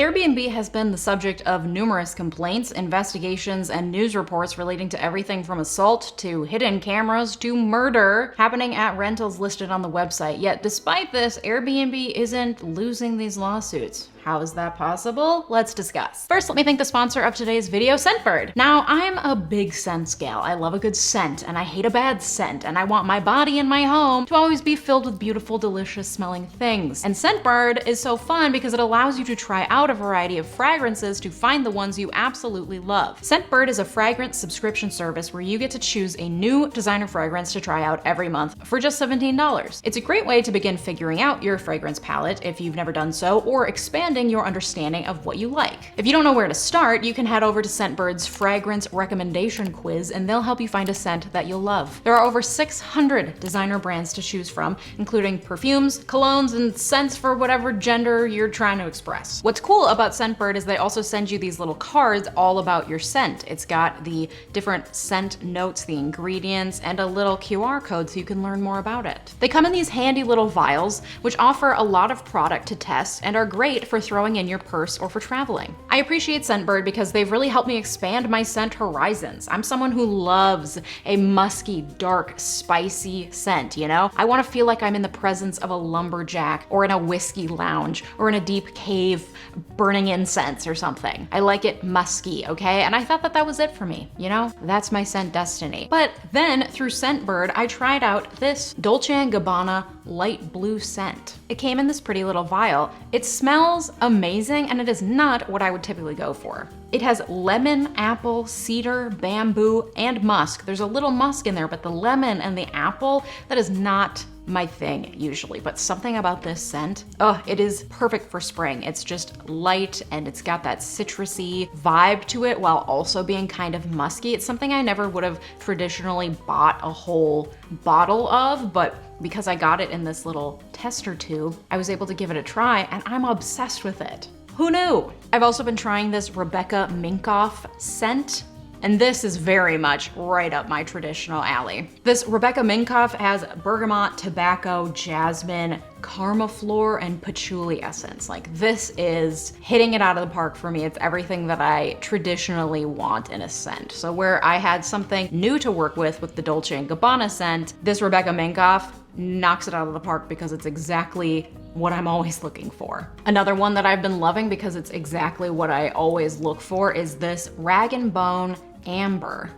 Airbnb has been the subject of numerous complaints, investigations, and news reports relating to everything from assault to hidden cameras to murder happening at rentals listed on the website. Yet despite this, Airbnb isn't losing these lawsuits. How is that possible? Let's discuss. First, let me thank the sponsor of today's video, Scentbird. Now, I'm a big scent gal. I love a good scent, and I hate a bad scent, and I want my body and my home to always be filled with beautiful, delicious smelling things. And Scentbird is so fun because it allows you to try out a variety of fragrances to find the ones you absolutely love. Scentbird is a fragrance subscription service where you get to choose a new designer fragrance to try out every month for just $17. It's a great way to begin figuring out your fragrance palette if you've never done so, or expanding your understanding of what you like. If you don't know where to start, you can head over to Scentbird's fragrance recommendation quiz and they'll help you find a scent that you'll love. There are over 600 designer brands to choose from, including perfumes, colognes, and scents for whatever gender you're trying to express. What's cool about Scentbird is they also send you these little cards all about your scent. It's got the different scent notes, the ingredients, and a little QR code so you can learn more about it. They come in these handy little vials, which offer a lot of product to test and are great for throwing in your purse or for traveling. I appreciate Scentbird because they've really helped me expand my scent horizons. I'm someone who loves a musky, dark, spicy scent, you know? I want to feel like I'm in the presence of a lumberjack or in a whiskey lounge or in a deep cave burning incense or something. I like it musky, okay? And I thought that that was it for me, you know? That's my scent destiny. But then through Scentbird, I tried out this 𝗬𝗥𝗡𝗏𝗧𝗏 light blue scent. It came in this pretty little vial. It smells amazing and it is not what I would typically go for. It has lemon, apple, cedar, bamboo, and musk. There's a little musk in there, but the lemon and the apple, that is not my thing usually, but something about this scent, oh, it is perfect for spring. It's just light and it's got that citrusy vibe to it while also being kind of musky. It's something I never would have traditionally bought a whole bottle of, but because I got it in this little tester tube, I was able to give it a try and I'm obsessed with it. Who knew? I've also been trying this 𝗦𝗥𝗢𝗏𝗏𝗧𝗏 scent, and this is very much right up my traditional alley. This 𝗦𝗦𝗢𝗏𝗏𝗏𝗧 has bergamot, tobacco, jasmine, caramel and patchouli essence. Like, this is hitting it out of the park for me. It's everything that I traditionally want in a scent. So where I had something new to work with the 𝗬𝗏𝗏𝗏𝗏 scent, this 𝗦𝗦𝗢𝗏𝗏𝗏𝗏 knocks it out of the park because it's exactly what I'm always looking for. Another one that I've been loving because it's exactly what I always look for is this Rag & Bone Amber.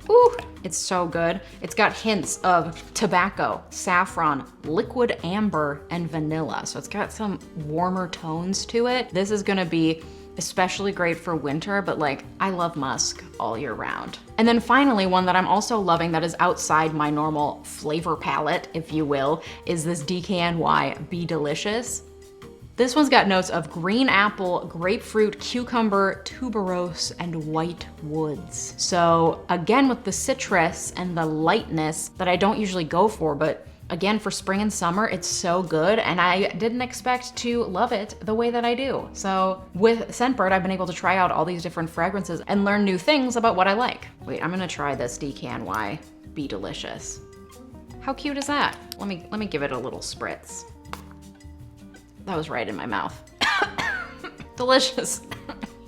Ooh, it's so good. It's got hints of tobacco, saffron, liquid amber, and vanilla. So it's got some warmer tones to it. This is gonna be especially great for winter, but like, I love musk all year round. And then finally, one that I'm also loving that is outside my normal flavor palette, if you will, is this 𝗬𝗥𝗏𝗏𝗏𝗏 Be Delicious. This one's got notes of green apple, grapefruit, cucumber, tuberose, and white woods. So again, with the citrus and the lightness that I don't usually go for, but again, for spring and summer, it's so good, and I didn't expect to love it the way that I do. So with Scentbird, I've been able to try out all these different fragrances and learn new things about what I like. Wait, I'm gonna try this 𝗬𝗥𝗏𝗏𝗏𝗏 Be Delicious. How cute is that? Let me give it a little spritz. That was right in my mouth. Delicious.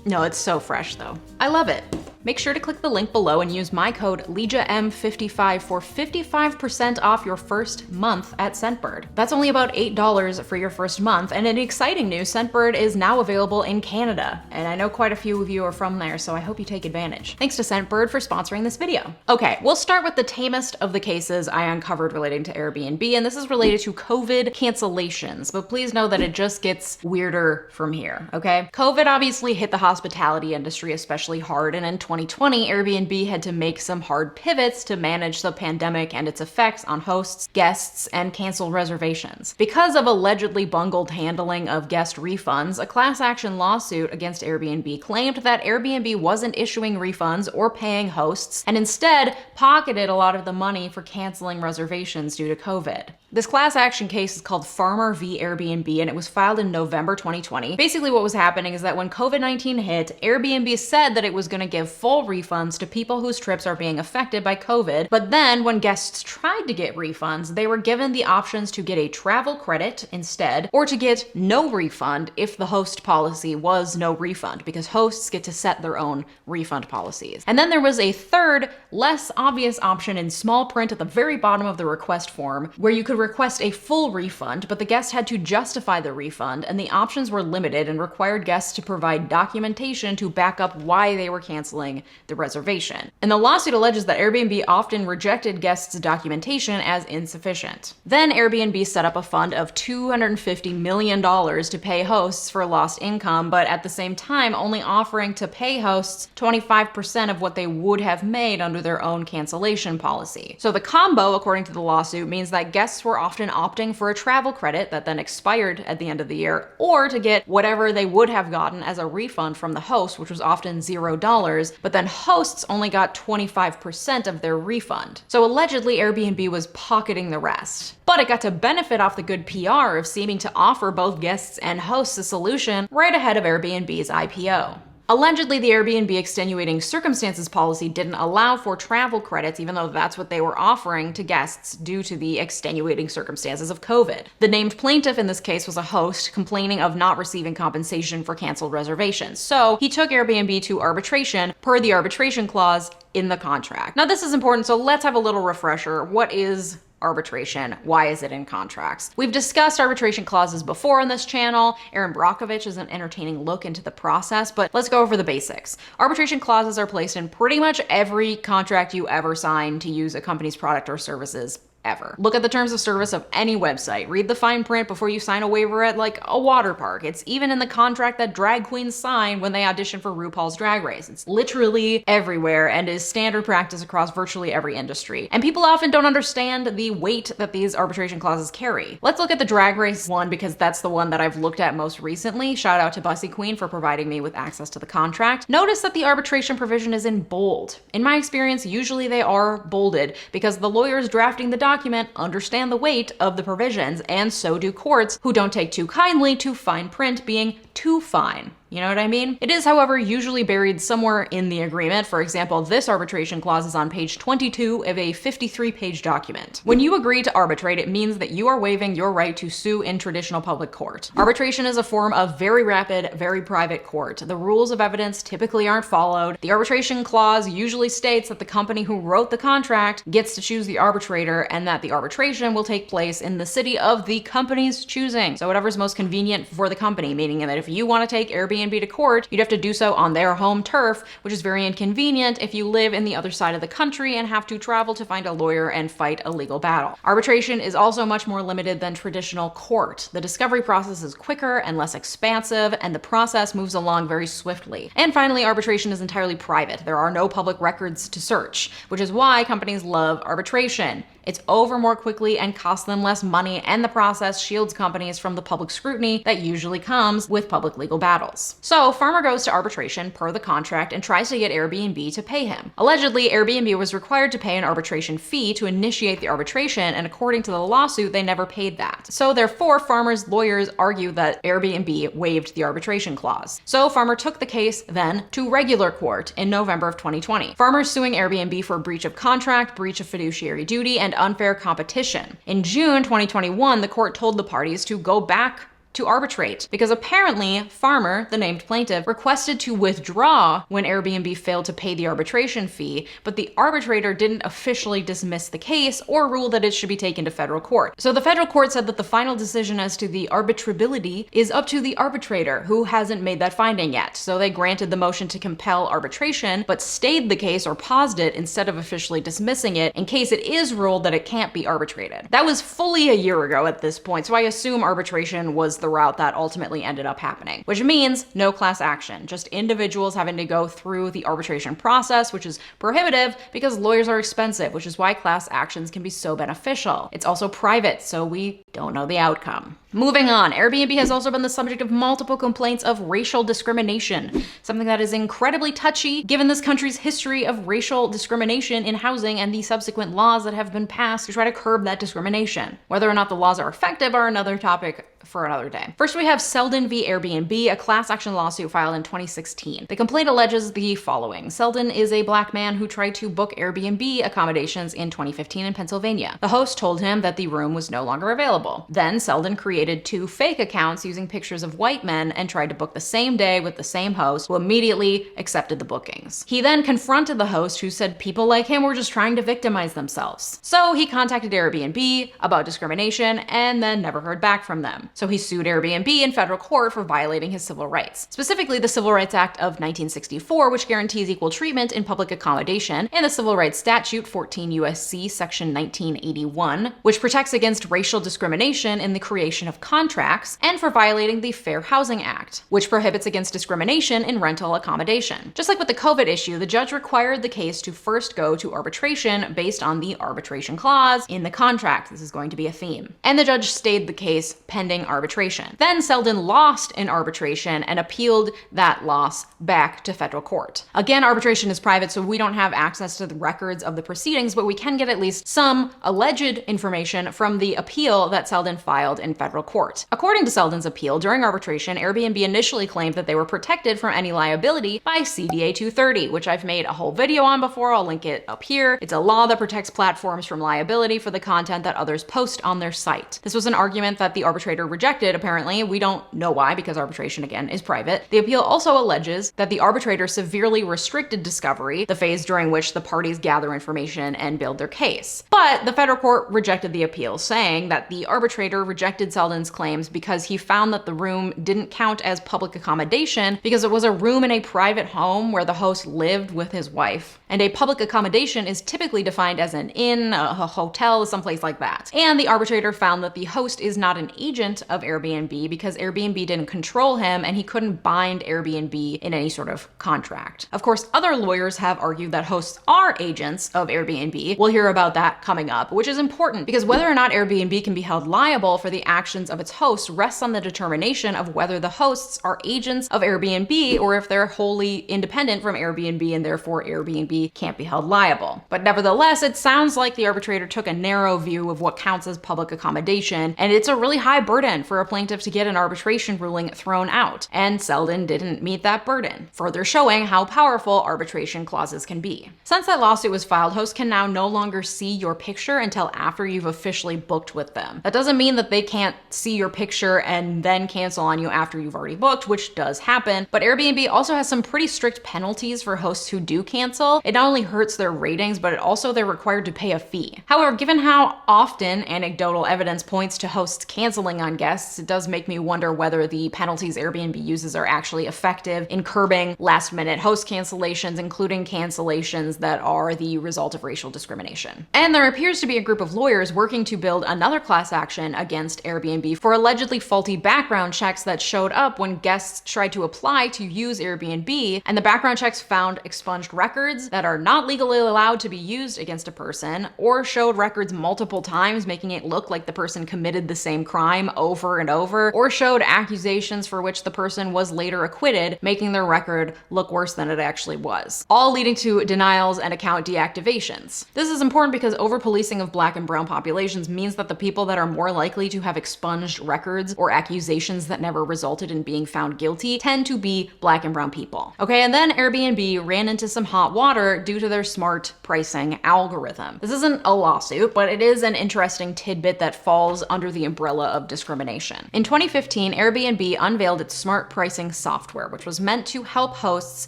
No, it's so fresh though. I love it. Make sure to click the link below and use my code LeejaM55 for 55% off your first month at Scentbird. That's only about $8 for your first month, and in exciting news, Scentbird is now available in Canada, and I know quite a few of you are from there, so I hope you take advantage. Thanks to Scentbird for sponsoring this video. Okay, we'll start with the tamest of the cases I uncovered relating to Airbnb, and this is related to COVID cancellations, but please know that it just gets weirder from here, okay? COVID obviously hit the hospitality industry especially hard, and in 2020, Airbnb had to make some hard pivots to manage the pandemic and its effects on hosts, guests, and canceled reservations. Because of allegedly bungled handling of guest refunds, a class action lawsuit against Airbnb claimed that Airbnb wasn't issuing refunds or paying hosts, and instead pocketed a lot of the money for canceling reservations due to COVID. This class action case is called Farmer v. Airbnb, and it was filed in November 2020. Basically, what was happening is that when COVID-19 hit, Airbnb said that it was going to give full refunds to people whose trips are being affected by COVID, but then when guests tried to get refunds, they were given the options to get a travel credit instead, or to get no refund if the host policy was no refund, because hosts get to set their own refund policies. And then there was a third, less obvious option in small print at the very bottom of the request form, where you could request a full refund, but the guest had to justify the refund, and the options were limited and required guests to provide documentation to back up why they were canceling the reservation. And the lawsuit alleges that Airbnb often rejected guests' documentation as insufficient. Then Airbnb set up a fund of $250 million to pay hosts for lost income, but at the same time only offering to pay hosts 25% of what they would have made under their own cancellation policy. So the combo, according to the lawsuit, means that guests were often opting for a travel credit that then expired at the end of the year, or to get whatever they would have gotten as a refund from the host, which was often $0, but then hosts only got 25% of their refund. So allegedly Airbnb was pocketing the rest. But it got to benefit off the good PR of seeming to offer both guests and hosts a solution right ahead of Airbnb's IPO. Allegedly, the Airbnb extenuating circumstances policy didn't allow for travel credits, even though that's what they were offering to guests due to the extenuating circumstances of COVID. The named plaintiff in this case was a host complaining of not receiving compensation for canceled reservations. So he took Airbnb to arbitration per the arbitration clause in the contract. Now, this is important, so let's have a little refresher. What is arbitration? Why is it in contracts? We've discussed arbitration clauses before on this channel. 𝗫𝗓𝗏𝗧𝗏 is an entertaining look into the process, but let's go over the basics. Arbitration clauses are placed in pretty much every contract you ever sign to use a company's product or services ever. Look at the terms of service of any website. Read the fine print before you sign a waiver at like a water park. It's even in the contract that drag queens sign when they audition for RuPaul's Drag Race. It's literally everywhere and is standard practice across virtually every industry. And people often don't understand the weight that these arbitration clauses carry. Let's look at the Drag Race one because that's the one that I've looked at most recently. Shout out to Bussy Queen for providing me with access to the contract. Notice that the arbitration provision is in bold. In my experience, usually they are bolded because the lawyers drafting the document understand the weight of the provisions, and so do courts who don't take too kindly to fine print being too fine. You know what I mean? It is, however, usually buried somewhere in the agreement. For example, this arbitration clause is on page 22 of a 53-page document. When you agree to arbitrate, it means that you are waiving your right to sue in traditional public court. Arbitration is a form of very rapid, very private court. The rules of evidence typically aren't followed. The arbitration clause usually states that the company who wrote the contract gets to choose the arbitrator, and that the arbitration will take place in the city of the company's choosing. So whatever's most convenient for the company, meaning that if you want to take Airbnb to court, you'd have to do so on their home turf, which is very inconvenient if you live in the other side of the country and have to travel to find a lawyer and fight a legal battle. Arbitration is also much more limited than traditional court. The discovery process is quicker and less expansive, and the process moves along very swiftly. And finally, arbitration is entirely private. There are no public records to search, which is why companies love arbitration. It's over more quickly and costs them less money, and the process shields companies from the public scrutiny that usually comes with public legal battles. So Farmer goes to arbitration per the contract and tries to get Airbnb to pay him. Allegedly, Airbnb was required to pay an arbitration fee to initiate the arbitration, and according to the lawsuit, they never paid that. So therefore, Farmer's lawyers argue that Airbnb waived the arbitration clause. So Farmer took the case then to regular court in November of 2020. Farmer suing Airbnb for breach of contract, breach of fiduciary duty, and unfair competition. In June 2021, the court told the parties to go back to arbitrate because apparently Farmer, the named plaintiff, requested to withdraw when Airbnb failed to pay the arbitration fee, but the arbitrator didn't officially dismiss the case or rule that it should be taken to federal court. So the federal court said that the final decision as to the arbitrability is up to the arbitrator, who hasn't made that finding yet. So they granted the motion to compel arbitration, but stayed the case or paused it instead of officially dismissing it in case it is ruled that it can't be arbitrated. That was fully a year ago at this point, so I assume arbitration was the route that ultimately ended up happening, which means no class action, just individuals having to go through the arbitration process, which is prohibitive because lawyers are expensive, which is why class actions can be so beneficial. It's also private, so we don't know the outcome. Moving on, Airbnb has also been the subject of multiple complaints of racial discrimination, something that is incredibly touchy given this country's history of racial discrimination in housing and the subsequent laws that have been passed to try to curb that discrimination. Whether or not the laws are effective are another topic for another day. First, we have 𝗬𝗏 v. Airbnb, a class action lawsuit filed in 2016. The complaint alleges the following. 𝗬𝗏 is a black man who tried to book Airbnb accommodations in 2015 in Pennsylvania. The host told him that the room was no longer available. Then 𝗬𝗏 created 2 fake accounts using pictures of white men and tried to book the same day with the same host, who immediately accepted the bookings. He then confronted the host, who said people like him were just trying to victimize themselves. So he contacted Airbnb about discrimination and then never heard back from them. So he sued Airbnb in federal court for violating his civil rights, specifically the Civil Rights Act of 1964, which guarantees equal treatment in public accommodation, and the Civil Rights Statute 14 U.S.C. section 1981, which protects against racial discrimination in the creation of contracts, and for violating the Fair Housing Act, which prohibits against discrimination in rental accommodation. Just like with the COVID issue, the judge required the case to first go to arbitration based on the arbitration clause in the contract. This is going to be a theme. And the judge stayed the case pending arbitration. Then 𝗬𝗏 lost in arbitration and appealed that loss back to federal court. Again, arbitration is private, so we don't have access to the records of the proceedings, but we can get at least some alleged information from the appeal that 𝗬𝗏 filed in federal court. According to 𝗬𝗏's appeal, during arbitration, Airbnb initially claimed that they were protected from any liability by CDA 230, which I've made a whole video on before. I'll link it up here. It's a law that protects platforms from liability for the content that others post on their site. This was an argument that the arbitrator rejected, apparently. We don't know why, because arbitration, again, is private. The appeal also alleges that the arbitrator severely restricted discovery, the phase during which the parties gather information and build their case. But the federal court rejected the appeal, saying that the arbitrator rejected 𝗬𝗏's claims because he found that the room didn't count as public accommodation because it was a room in a private home where the host lived with his wife. And a public accommodation is typically defined as an inn, a hotel, someplace like that. And the arbitrator found that the host is not an agent of Airbnb because Airbnb didn't control him and he couldn't bind Airbnb in any sort of contract. Of course, other lawyers have argued that hosts are agents of Airbnb. We'll hear about that coming up, which is important because whether or not Airbnb can be held liable for the actions of its hosts rests on the determination of whether the hosts are agents of Airbnb or if they're wholly independent from Airbnb and therefore Airbnb can't be held liable. But nevertheless, it sounds like the arbitrator took a narrow view of what counts as public accommodation, and it's a really high burden for a plaintiff to get an arbitration ruling thrown out, and 𝗬𝗏 didn't meet that burden, further showing how powerful arbitration clauses can be. Since that lawsuit was filed, hosts can now no longer see your picture until after you've officially booked with them. That doesn't mean that they can't see your picture and then cancel on you after you've already booked, which does happen, but Airbnb also has some pretty strict penalties for hosts who do cancel. It not only hurts their ratings, but they're required to pay a fee. However, given how often anecdotal evidence points to hosts canceling on guests, it does make me wonder whether the penalties Airbnb uses are actually effective in curbing last-minute host cancellations, including cancellations that are the result of racial discrimination. And there appears to be a group of lawyers working to build another class action against Airbnb for allegedly faulty background checks that showed up when guests tried to apply to use Airbnb, and the background checks found expunged records that are not legally allowed to be used against a person, or showed records multiple times, making it look like the person committed the same crime over and over, or showed accusations for which the person was later acquitted, making their record look worse than it actually was, all leading to denials and account deactivations. This is important because over-policing of Black and brown populations means that the people that are more likely to have expunged records or accusations that never resulted in being found guilty tend to be Black and brown people. Okay, and then Airbnb ran into some hot water due to their smart pricing algorithm. This isn't a lawsuit, but it is an interesting tidbit that falls under the umbrella of discrimination. In 2015, Airbnb unveiled its smart pricing software, which was meant to help hosts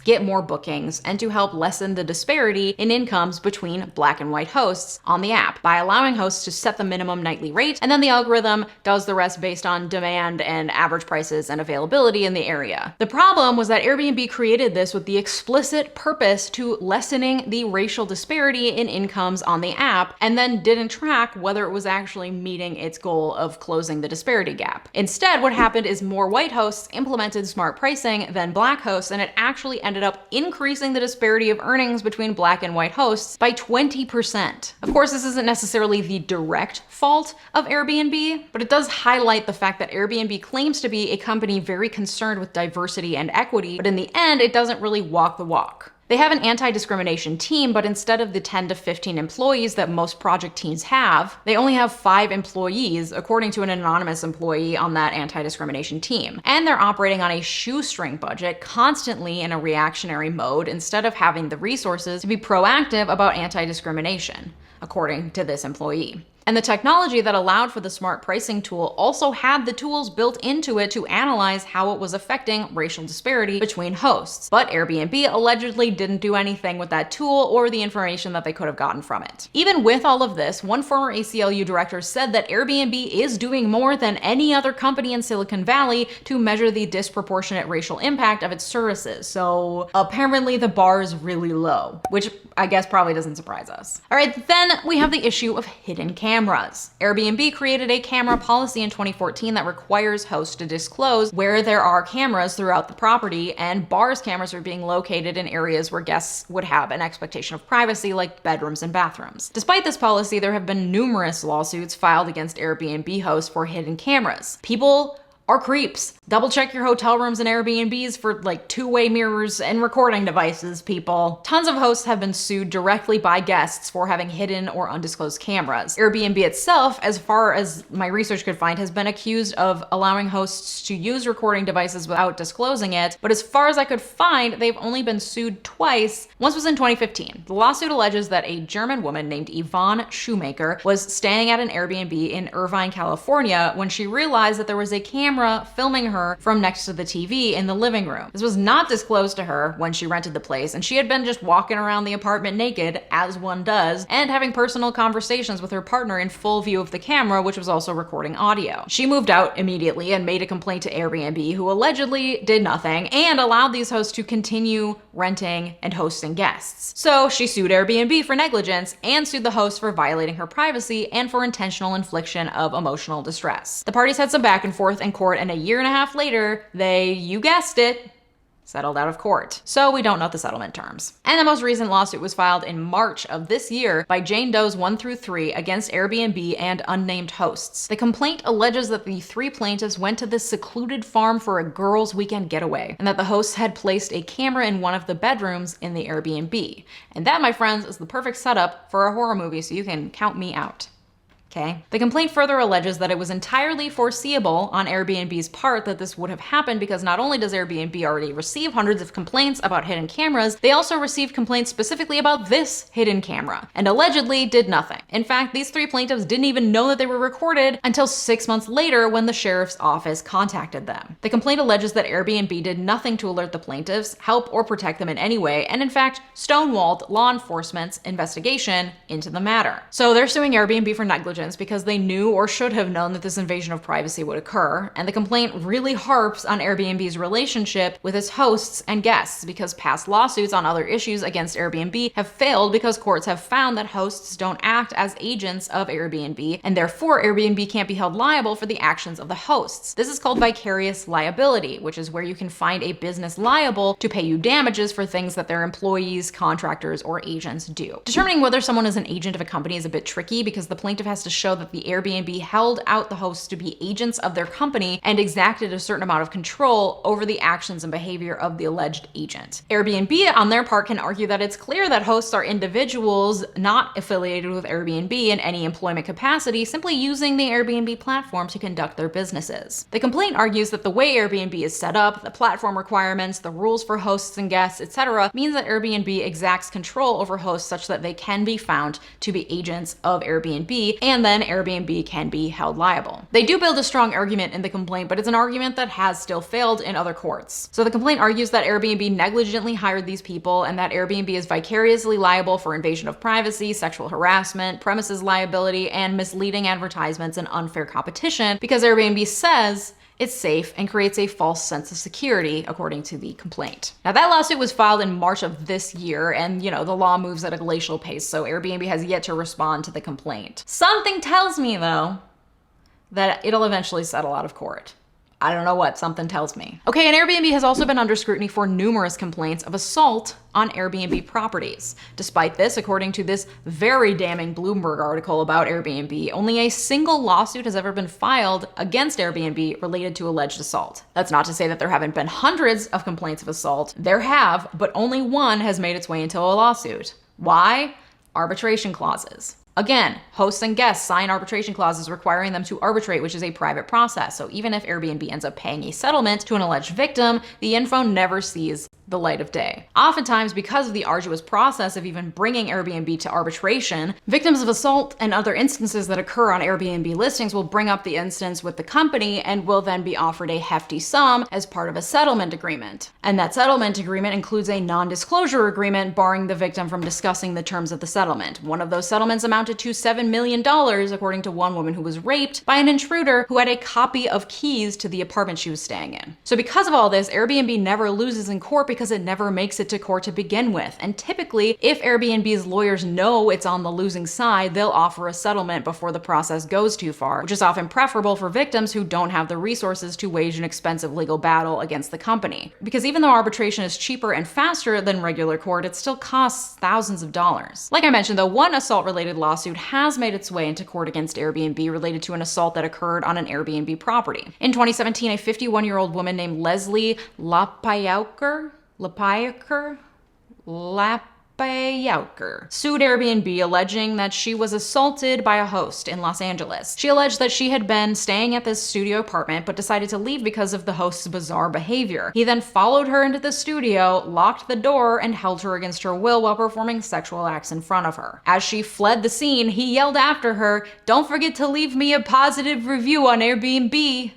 get more bookings and to help lessen the disparity in incomes between Black and white hosts on the app by allowing hosts to set the minimum nightly rate, and then the algorithm does the rest based on demand and average prices and availability in the area. The problem was that Airbnb created this with the explicit purpose to lessening the racial disparity in incomes on the app, and then didn't track whether it was actually meeting its goal of closing the disparity gap. Instead, what happened is more white hosts implemented smart pricing than Black hosts, and it actually ended up increasing the disparity of earnings between Black and white hosts by 20%. Of course, this isn't necessarily the direct fault of Airbnb, but it does highlight the fact that Airbnb claims to be a company very concerned with diversity and equity, but in the end, it doesn't really walk the walk. They have an anti-discrimination team, but instead of the 10 to 15 employees that most project teams have, they only have 5 employees, according to an anonymous employee on that anti-discrimination team. And they're operating on a shoestring budget, constantly in a reactionary mode, instead of having the resources to be proactive about anti-discrimination, according to this employee. And the technology that allowed for the smart pricing tool also had the tools built into it to analyze how it was affecting racial disparity between hosts. But Airbnb allegedly didn't do anything with that tool or the information that they could have gotten from it. Even with all of this, one former ACLU director said that Airbnb is doing more than any other company in Silicon Valley to measure the disproportionate racial impact of its services. So apparently the bar is really low, which I guess probably doesn't surprise us. All right, then we have the issue of hidden cameras. Airbnb created a camera policy in 2014 that requires hosts to disclose where there are cameras throughout the property, and bars cameras are being located in areas where guests would have an expectation of privacy, like bedrooms and bathrooms. Despite this policy, there have been numerous lawsuits filed against Airbnb hosts for hidden cameras. People are creeps. Double check your hotel rooms and Airbnbs for like two-way mirrors and recording devices, people. Tons of hosts have been sued directly by guests for having hidden or undisclosed cameras. Airbnb itself, as far as my research could find, has been accused of allowing hosts to use recording devices without disclosing it, but as far as I could find, they've only been sued twice. Once was in 2015. The lawsuit alleges that a German woman named 𝗦𝗡𝗥𝗡𝗦 was staying at an Airbnb in Irvine, California, when she realized that there was a camera filming her from next to the TV in the living room. This was not disclosed to her when she rented the place, and she had been just walking around the apartment naked, as one does, and having personal conversations with her partner in full view of the camera, which was also recording audio. She moved out immediately and made a complaint to Airbnb, who allegedly did nothing and allowed these hosts to continue renting and hosting guests. So she sued Airbnb for negligence and sued the host for violating her privacy and for intentional infliction of emotional distress. The parties had some back and forth in court, and a year and a half later, they, you guessed it, settled out of court. So we don't know the settlement terms. And the most recent lawsuit was filed in March of this year by Jane Does 1 through 3 against Airbnb and unnamed hosts. The complaint alleges that the 3 plaintiffs went to this secluded farm for a girls' weekend getaway, and that the hosts had placed a camera in one of the bedrooms in the Airbnb. And that, my friends, is the perfect setup for a horror movie, so you can count me out. Okay. The complaint further alleges that it was entirely foreseeable on Airbnb's part that this would have happened, because not only does Airbnb already receive hundreds of complaints about hidden cameras, they also received complaints specifically about this hidden camera, and allegedly did nothing. In fact, these 3 plaintiffs didn't even know that they were recorded until 6 months later when the sheriff's office contacted them. The complaint alleges that Airbnb did nothing to alert the plaintiffs, help or protect them in any way, and in fact, stonewalled law enforcement's investigation into the matter. So they're suing Airbnb for negligence because they knew or should have known that this invasion of privacy would occur, and the complaint really harps on Airbnb's relationship with its hosts and guests, because past lawsuits on other issues against Airbnb have failed because courts have found that hosts don't act as agents of Airbnb, and therefore Airbnb can't be held liable for the actions of the hosts. This is called vicarious liability, which is where you can find a business liable to pay you damages for things that their employees, contractors, or agents do. Determining whether someone is an agent of a company is a bit tricky, because the plaintiff has to show that the Airbnb held out the hosts to be agents of their company and exacted a certain amount of control over the actions and behavior of the alleged agent. Airbnb, on their part, can argue that it's clear that hosts are individuals not affiliated with Airbnb in any employment capacity, simply using the Airbnb platform to conduct their businesses. The complaint argues that the way Airbnb is set up, the platform requirements, the rules for hosts and guests, etc., means that Airbnb exacts control over hosts such that they can be found to be agents of Airbnb, and then Airbnb can be held liable. They do build a strong argument in the complaint, but it's an argument that has still failed in other courts. So the complaint argues that Airbnb negligently hired these people, and that Airbnb is vicariously liable for invasion of privacy, sexual harassment, premises liability, and misleading advertisements and unfair competition, because Airbnb says it's safe and creates a false sense of security, according to the complaint. Now, that lawsuit was filed in March of this year, and the law moves at a glacial pace, so Airbnb has yet to respond to the complaint. Something tells me, though, that it'll eventually settle out of court. I don't know what, something tells me. Okay, and Airbnb has also been under scrutiny for numerous complaints of assault on Airbnb properties. Despite this, according to this very damning Bloomberg article about Airbnb, only a single lawsuit has ever been filed against Airbnb related to alleged assault. That's not to say that there haven't been hundreds of complaints of assault. There have, but only one has made its way into a lawsuit. Why? Arbitration clauses. Again, hosts and guests sign arbitration clauses requiring them to arbitrate, which is a private process. So even if Airbnb ends up paying a settlement to an alleged victim, the info never sees the light of day. Oftentimes, because of the arduous process of even bringing Airbnb to arbitration, victims of assault and other instances that occur on Airbnb listings will bring up the instance with the company and will then be offered a hefty sum as part of a settlement agreement. And that settlement agreement includes a non-disclosure agreement barring the victim from discussing the terms of the settlement. One of those settlements amounted to $7 million, according to one woman who was raped by an intruder who had a copy of keys to the apartment she was staying in. So because of all this, Airbnb never loses in court because it never makes it to court to begin with. And typically, if Airbnb's lawyers know it's on the losing side, they'll offer a settlement before the process goes too far, which is often preferable for victims who don't have the resources to wage an expensive legal battle against the company. Because even though arbitration is cheaper and faster than regular court, it still costs thousands of dollars. Like I mentioned, though, one assault-related lawsuit has made its way into court against Airbnb related to an assault that occurred on an Airbnb property. In 2017, a 51-year-old woman named Leslie 𝗬𝗦𝗢𝗥𝗩𝗬𝗦𝗢𝗏 sued Airbnb, alleging that she was assaulted by a host in Los Angeles. She alleged that she had been staying at this studio apartment but decided to leave because of the host's bizarre behavior. He then followed her into the studio, locked the door, and held her against her will while performing sexual acts in front of her. As she fled the scene, he yelled after her, "Don't forget to leave me a positive review on Airbnb."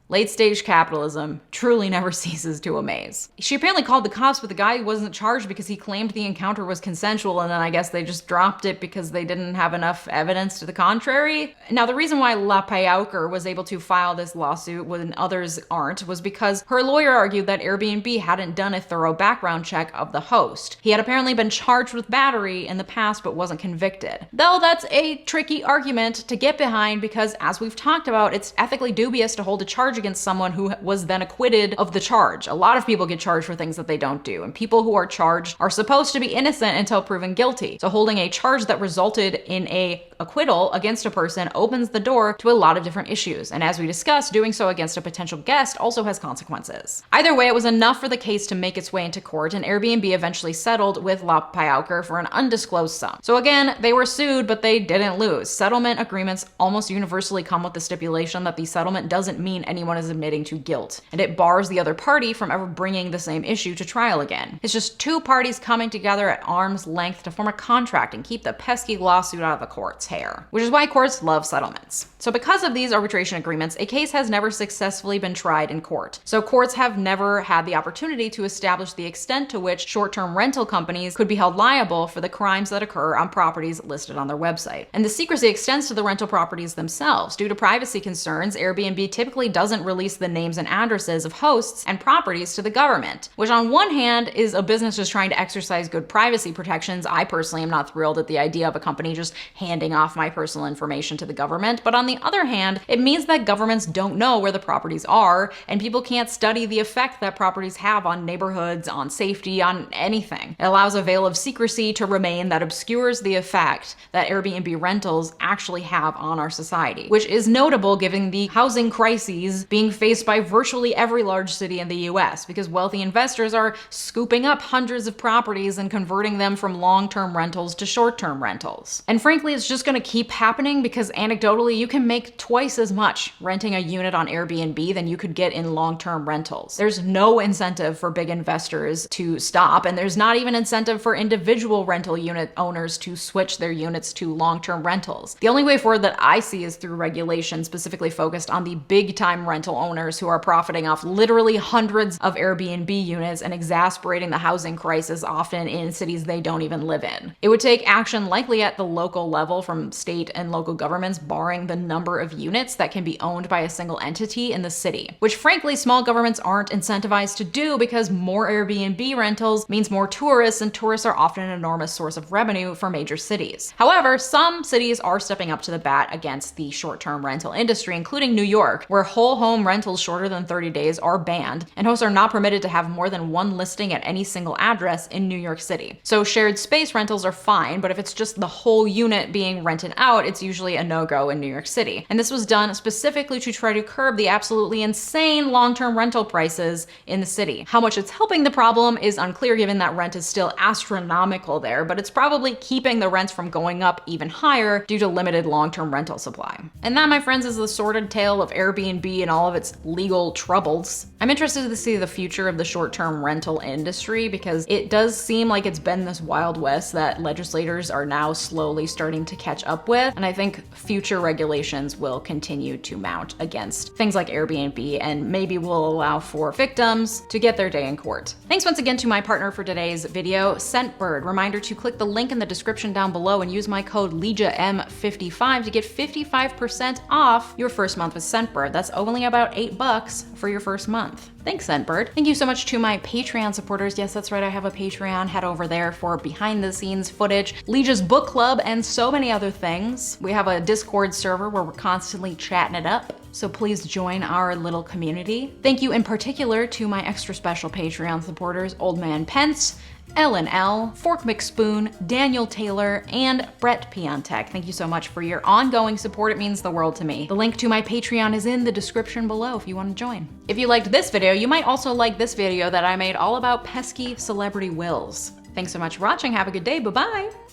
Late-stage capitalism truly never ceases to amaze. She apparently called the cops, but the guy wasn't charged because he claimed the encounter was consensual, and then I guess they just dropped it because they didn't have enough evidence to the contrary. Now, the reason why 𝗬𝗦𝗢𝗥𝗩𝗬𝗦 was able to file this lawsuit when others aren't was because her lawyer argued that Airbnb hadn't done a thorough background check of the host. He had apparently been charged with battery in the past but wasn't convicted. Though that's a tricky argument to get behind because, as we've talked about, it's ethically dubious to hold a charge against someone who was then acquitted of the charge. A lot of people get charged for things that they don't do, and people who are charged are supposed to be innocent until proven guilty. So holding a charge that resulted in a acquittal against a person opens the door to a lot of different issues, and as we discussed, doing so against a potential guest also has consequences. Either way, it was enough for the case to make its way into court, and Airbnb eventually settled with 𝗬𝗦𝗢𝗥𝗩𝗬𝗦 for an undisclosed sum. So again, they were sued, but they didn't lose. Settlement agreements almost universally come with the stipulation that the settlement doesn't mean anyone is admitting to guilt, and it bars the other party from ever bringing the same issue to trial again. It's just two parties coming together at arm's length to form a contract and keep the pesky lawsuit out of the court's hair, which is why courts love settlements. So because of these arbitration agreements, a case has never successfully been tried in court. So courts have never had the opportunity to establish the extent to which short-term rental companies could be held liable for the crimes that occur on properties listed on their website. And the secrecy extends to the rental properties themselves. Due to privacy concerns, Airbnb typically doesn't release the names and addresses of hosts and properties to the government, which on one hand is a business just trying to exercise good privacy protections. I personally am not thrilled at the idea of a company just handing off my personal information to the government, but on the other hand, it means that governments don't know where the properties are, and people can't study the effect that properties have on neighborhoods, on safety, on anything. It allows a veil of secrecy to remain that obscures the effect that Airbnb rentals actually have on our society, which is notable given the housing crises being faced by virtually every large city in the US, because wealthy investors are scooping up hundreds of properties and converting them from long-term rentals to short-term rentals. And frankly, it's just going to keep happening because anecdotally, you can make twice as much renting a unit on Airbnb than you could get in long-term rentals. There's no incentive for big investors to stop, and there's not even incentive for individual rental unit owners to switch their units to long-term rentals. The only way forward that I see is through regulation specifically focused on the big-time rental owners who are profiting off literally hundreds of Airbnb units and exasperating the housing crisis often in cities they don't even live in. It would take action likely at the local level from state and local governments barring the number of units that can be owned by a single entity in the city, which frankly small governments aren't incentivized to do because more Airbnb rentals means more tourists, and tourists are often an enormous source of revenue for major cities. However, some cities are stepping up to the bat against the short-term rental industry, including New York, where whole home rentals shorter than 30 days are banned, and hosts are not permitted to have more than one listing at any single address in New York City. So shared space rentals are fine, but if it's just the whole unit being rented out, it's usually a no-go in New York City. And this was done specifically to try to curb the absolutely insane long-term rental prices in the city. How much it's helping the problem is unclear given that rent is still astronomical there, but it's probably keeping the rents from going up even higher due to limited long-term rental supply. And that, my friends, is the sordid tale of Airbnb and all of its legal troubles. I'm interested to see the future of the short-term rental industry because it does seem like it's been this Wild West that legislators are now slowly starting to catch up with, and I think future regulations will continue to mount against things like Airbnb and maybe will allow for victims to get their day in court. Thanks once again to my partner for today's video, Scentbird. Reminder to click the link in the description down below and use my code LeejaM55 to get 55% off your first month with Scentbird. That's only about $8 for your first month. Thanks, Scentbird. Thank you so much to my Patreon supporters. Yes, that's right, I have a Patreon. Head over there for behind-the-scenes footage, Leeja's book club, and so many other things. We have a Discord server where we're constantly chatting it up, so please join our little community. Thank you in particular to my extra special Patreon supporters, Old Man Pence, Ellen L, 𝗦𝗦𝗥𝗡𝗏, Daniel Taylor, and 𝗦𝗏𝗡𝗏𝗦. Thank you so much for your ongoing support. It means the world to me. The link to my Patreon is in the description below if you want to join. If you liked this video, you might also like this video that I made all about pesky celebrity wills. Thanks so much for watching. Have a good day. Bye-bye.